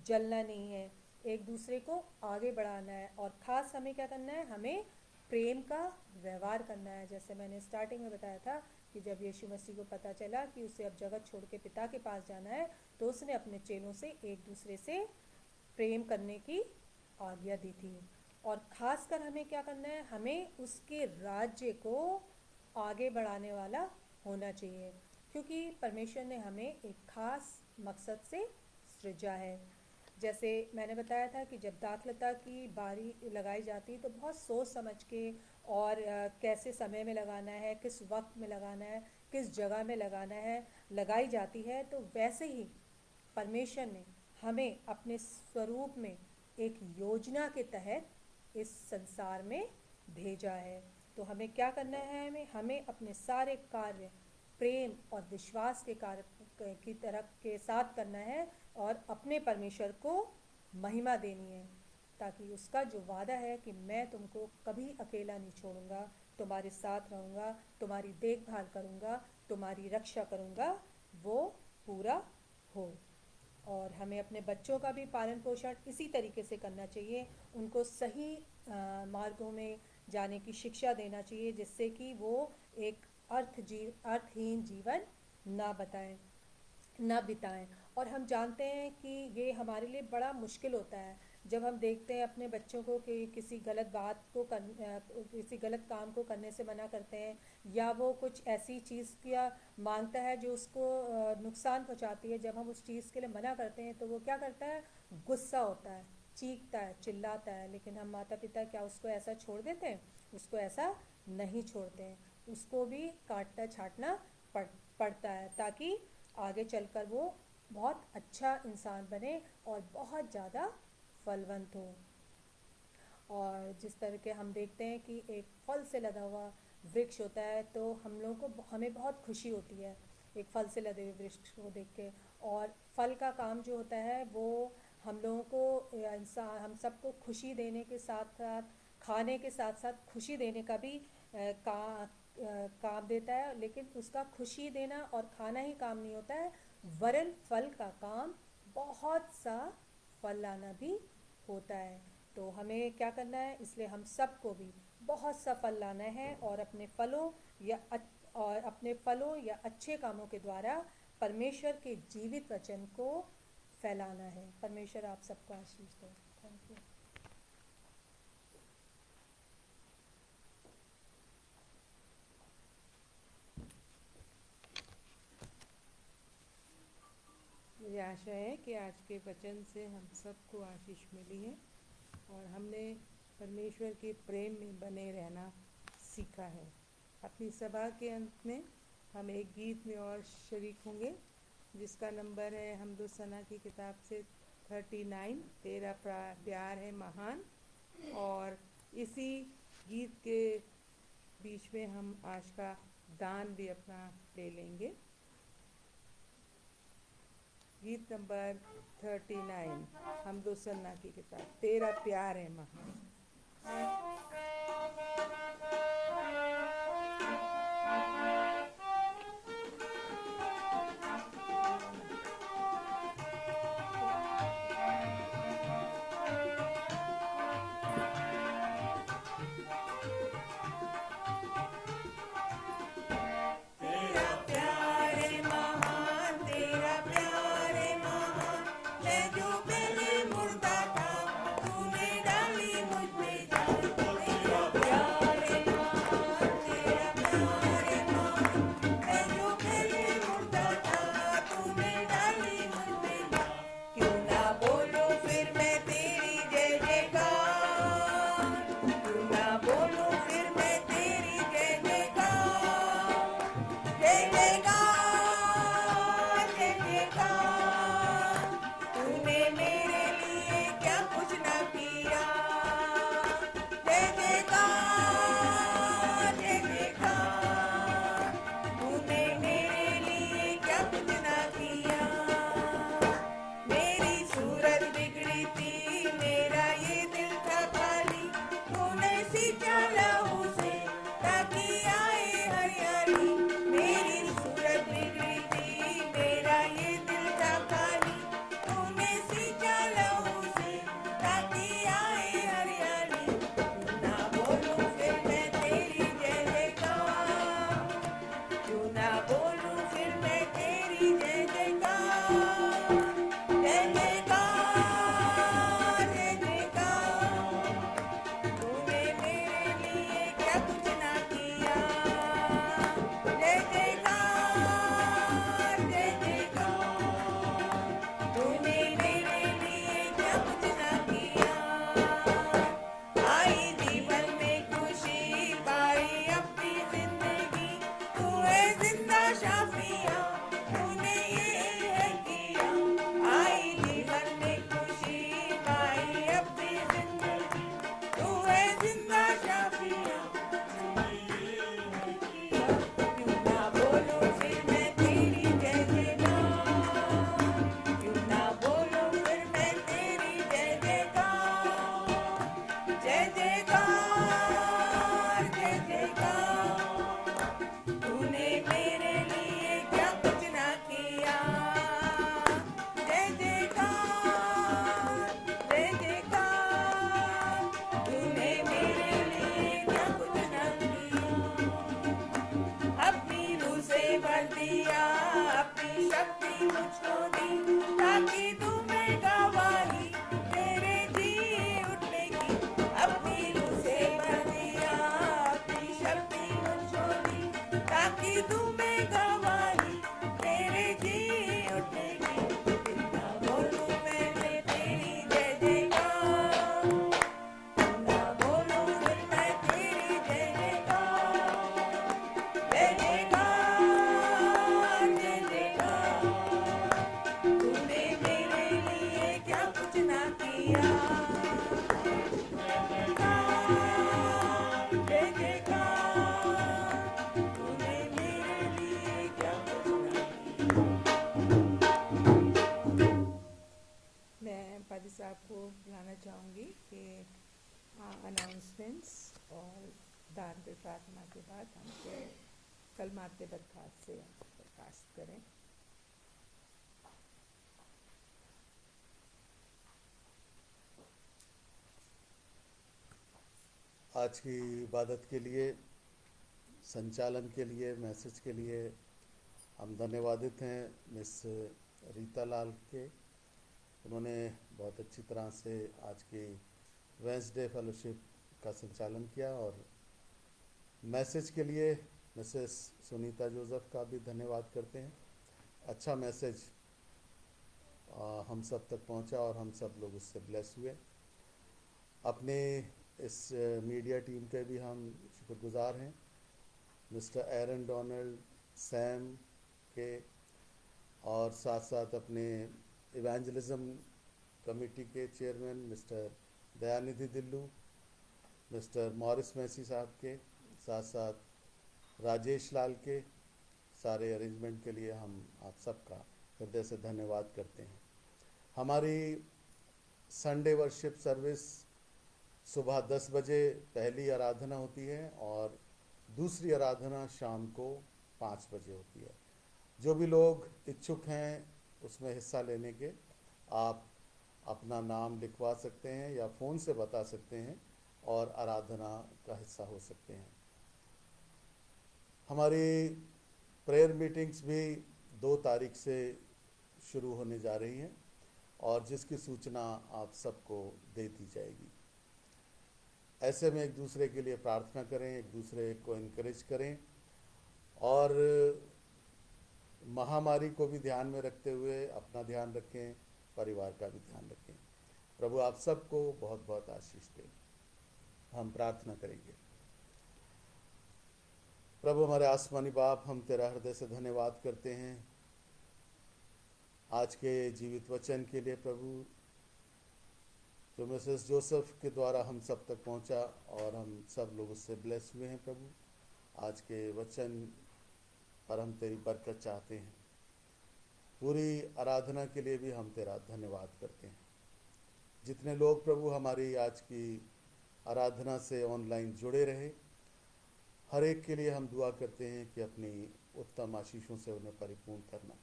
जलना नहीं है, एक दूसरे को आगे बढ़ाना है। और ख़ास हमें क्या करना है, हमें प्रेम का व्यवहार करना है। जैसे मैंने स्टार्टिंग में बताया था कि जब यीशु मसीह को पता चला कि उसे अब जगत छोड़ के पिता के पास जाना है, तो उसने अपने चेलों से एक दूसरे से प्रेम करने की आज्ञा दी थी। और ख़ासकर हमें क्या करना है, हमें उसके राज्य को आगे बढ़ाने वाला होना चाहिए, क्योंकि परमेश्वर ने हमें एक ख़ास मकसद से सृजा है। जैसे मैंने बताया था कि जब दाखलता की बारी लगाई जाती तो बहुत सोच समझ के, और कैसे समय में लगाना है, किस वक्त में लगाना है, किस जगह में लगाना है, लगाई जाती है। तो वैसे ही परमेश्वर ने हमें अपने स्वरूप में एक योजना के तहत इस संसार में भेजा है। तो हमें क्या करना है, हमें हमें अपने सारे कार्य प्रेम और विश्वास के कार्य की तरफ के साथ करना है और अपने परमेश्वर को महिमा देनी है, ताकि उसका जो वादा है कि मैं तुमको कभी अकेला नहीं छोड़ूंगा, तुम्हारे साथ रहूँगा, तुम्हारी देखभाल करूँगा, तुम्हारी रक्षा करूँगा, वो पूरा हो। और हमें अपने बच्चों का भी पालन पोषण इसी तरीके से करना चाहिए, उनको सही मार्गों में जाने की शिक्षा देना चाहिए, जिससे कि वो एक अर्थहीन जीवन ना बताएं ना बिताएं। और हम जानते हैं कि ये हमारे लिए बड़ा मुश्किल होता है जब हम देखते हैं अपने बच्चों को कि किसी गलत बात को किसी गलत काम को करने से मना करते हैं, या वो कुछ ऐसी चीज़ किया मांगता है जो उसको नुकसान पहुंचाती है। जब हम उस चीज़ के लिए मना करते हैं तो वो क्या करता है, गुस्सा होता है, चीखता है, चिल्लाता है। लेकिन हम माता पिता क्या उसको ऐसा छोड़ देते हैं? उसको ऐसा नहीं छोड़ते हैं, उसको भी काटना छाटना पड़ता है, ताकि आगे चलकर वो बहुत अच्छा इंसान बने और बहुत ज़्यादा फलवंत हो। और जिस तरह के हम देखते हैं कि एक फल से लदा हुआ वृक्ष होता है, तो हम लोगों को हमें बहुत खुशी होती है एक फल से लदे हुए वृक्ष को देख के। और फल का काम जो होता है वो हम लोगों को इंसान हम सबको खुशी देने के साथ साथ, खाने के साथ साथ खुशी देने का भी काम देता है। लेकिन उसका खुशी देना और खाना ही काम नहीं होता है, वरन फल का काम बहुत सा फल लाना भी होता है। तो हमें क्या करना है, इसलिए हम सबको भी बहुत सा फल लाना है और अपने फलों या अच्छे कामों के द्वारा परमेश्वर के जीवित वचन को फैलाना है। परमेश्वर आप सबको आशीष दे। Thank you. मुझे आशा है कि आज के वचन से हम सबको आशीष मिली है और हमने परमेश्वर के प्रेम में बने रहना सीखा है। अपनी सभा के अंत में हम एक गीत में और शरीक होंगे, जिसका नंबर है हमदो सना की किताब से 39, तेरा प्यार है महान। और इसी गीत के बीच में हम आज का दान भी अपना ले लेंगे। गीत नंबर 39, हमदो सन्ना की किताब, तेरा प्यार है महान। दिया, अपनी शक्ति मुझको दी, ताकि दूं मैं गवाही तेरे जी उठने की। अपनी रूह से भर दिया, अपनी शक्ति मुझको दी, ताकि दूं मैं गवाही तेरे जी उठने की। कितना बोलूं मैं तेरी जय जयकार, कितना बोलूं मैं तेरी जय जयकार, जय जयकार, जय जयकार। तूने मेरे लिए क्या कुछ ना किया। जय जयकार, तूने मेरे लिए क्या कुछ ना किया। मैं पादी साहब को बुलाना चाहूँगी कि अनाउंसमेंट्स और दान पे प्रार्थना के बाद हमको कलमाते बरखास्त से बर्खास्त करें। आज की इबादत के लिए, संचालन के लिए, मैसेज के लिए हम धन्यवादित हैं मिस रीता लाल के। उन्होंने बहुत अच्छी तरह से आज की वेंसडे फेलोशिप का संचालन किया। और मैसेज के लिए मिसेस सुनीता जोसेफ का भी धन्यवाद करते हैं। अच्छा मैसेज हम सब तक पहुंचा और हम सब लोग उससे ब्लेस हुए। अपने इस मीडिया टीम के भी हम शुक्रगुजार हैं, मिस्टर एरन डोनाल्ड, सैम के, और साथ साथ अपने इवेंजलिज्म कमेटी के chairman mister Dayanidhi Dillu, mister Morris Massey साहब के, साथ साथ राजेश लाल के। सारे अरेंजमेंट के लिए हम आप सबका हृदय से धन्यवाद करते हैं। हमारी संडे वर्शिप सर्विस सुबह 10 बजे पहली आराधना होती है और दूसरी आराधना शाम को 5 बजे होती है। जो भी लोग इच्छुक हैं उसमें हिस्सा लेने के, आप अपना नाम लिखवा सकते हैं या फ़ोन से बता सकते हैं और आराधना का हिस्सा हो सकते हैं। हमारी प्रेयर मीटिंग्स भी 2 तारीख से शुरू होने जा रही हैं और जिसकी सूचना आप सबको दे दी जाएगी। ऐसे में एक दूसरे के लिए प्रार्थना करें, एक दूसरे को इनकरेज करें और महामारी को भी ध्यान में रखते हुए अपना ध्यान रखें, परिवार का भी ध्यान रखें। प्रभु आप सबको बहुत बहुत आशीष दे। हम प्रार्थना करेंगे। प्रभु हमारे आसमानी बाप, हम तेरा हृदय से धन्यवाद करते हैं आज के जीवित वचन के लिए प्रभु, जो मिसेस जोसेफ के द्वारा हम सब तक पहुंचा और हम सब लोग उससे ब्लेस हुए हैं। प्रभु आज के वचन पर हम तेरी बरकत चाहते हैं। पूरी आराधना के लिए भी हम तेरा धन्यवाद करते हैं। जितने लोग प्रभु हमारी आज की आराधना से ऑनलाइन जुड़े रहे, हर एक के लिए हम दुआ करते हैं कि अपनी उत्तम आशीषों से उन्हें परिपूर्ण करना।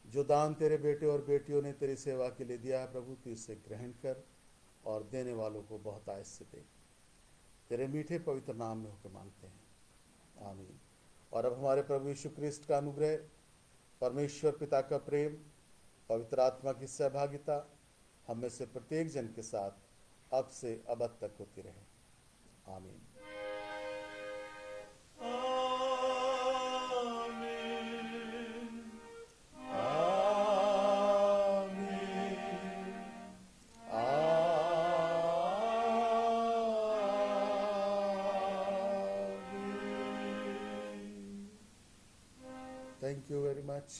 जो दान तेरे बेटे और बेटियों ने तेरी सेवा के लिए दिया है प्रभु, तू इसे ग्रहण कर और देने वालों को बहुत आयत से दे। तेरे मीठे पवित्र नाम में होकर मांगते हैं, आमीन। और अब हमारे प्रभु यीशु क्रिस्ट का अनुग्रह, परमेश्वर पिता का प्रेम, पवित्र आत्मा की सहभागिता हम में से प्रत्येक जन के साथ अब से अब तक होती रहे, आमीन। Thank you very much.